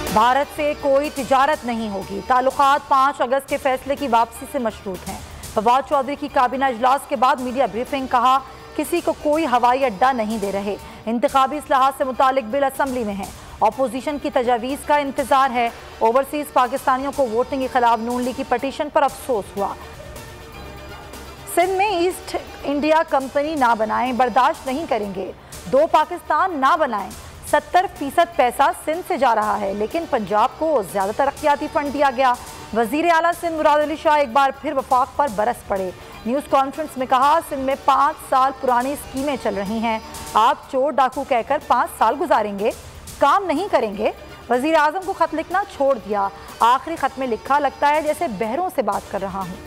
भारत से कोई तिजारत नहीं होगी। ताल्लुकात 5 अगस्त के फैसले की वापसी से मशरूत हैं। फवाद चौधरी की काबीना इजलास के बाद मीडिया ब्रीफिंग, कहा किसी को कोई हवाई अड्डा नहीं दे रहे। इंतखाबी इस्लाहात से मुतालिक बिल असम्बली में है। अपोजिशन की तजावीज़ का इंतजार है। ओवरसीज पाकिस्तानियों को वोटिंग के खिलाफ नून लीग की पटिशन पर अफसोस हुआ। सिंध में ईस्ट इंडिया कंपनी ना बनाएं, बर्दाश्त नहीं करेंगे। 2 पाकिस्तान ना बनाएं। 70% पैसा सिंध से जा रहा है, लेकिन पंजाब को ज्यादा तरक्याती फंड दिया गया। वजीर आला सिंध मुराद अली शाह एक बार फिर वफाक पर बरस पड़े। न्यूज़ कॉन्फ्रेंस में कहा, सिंध में 5 साल पुरानी स्कीमें चल रही हैं। आप चोर डाकू कहकर 5 साल गुजारेंगे, काम नहीं करेंगे। वजीर आजम को खत लिखना छोड़ दिया। आखिरी खत में लिखा, लगता है जैसे बहरों से बात कर रहा हूँ।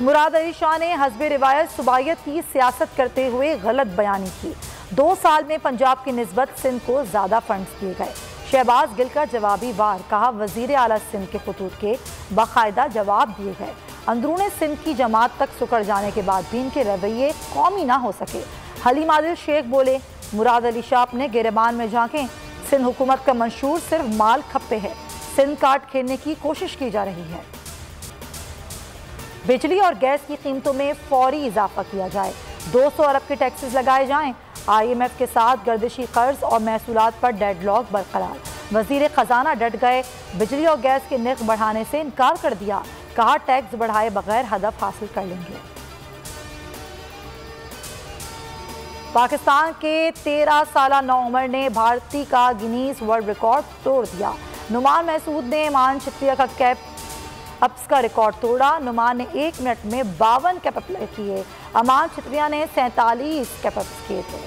मुराद अली शाह ने हस्बे रिवायत सूबायत की सियासत करते हुए गलत बयानी की। 2 साल में पंजाब की निस्बत सिंध को ज्यादा फंड्स दिए गए। शहबाज गिल का जवाबी वार, कहा वजीर आला सिंध के खतूत के बाकायदा जवाब दिए गए। अंदरूने सिंध की जमात तक सुकड़ जाने के बाद भी इनके रवैये कौमी ना हो सके। हलीम आदिल शेख बोले, मुराद अली शाह अपने गिरबान में झांकें। सिंध हुकूमत का मंशूर सिर्फ माल खप्पे है। सिंध कार्ड खेलने की कोशिश की जा रही है। बिजली और गैस की कीमतों में फौरी इजाफा किया जाए। 200 अरब के टैक्सेस लगाए जाएं। IMF के साथ गर्दिशी कर्ज और महसूलात पर डेडलॉक बरकरार। वजीर खजाना डट गए। बिजली और गैस के नर्ख बढ़ाने से इनकार कर दिया। कहा टैक्स बढ़ाए बगैर हदफ हासिल कर लेंगे। पाकिस्तान के 13 साला नौउमर ने भारती का गिनीज वर्ल्ड रिकॉर्ड तोड़ दिया। नुमान महसूद ने ईमान चित्रिया का कैप अप्स का रिकॉर्ड तोड़ा। नुमान ने 1 मिनट में 52 कैप अप्लाई किए। अमान चित्रिया ने 47 कैप अप्स किए थे।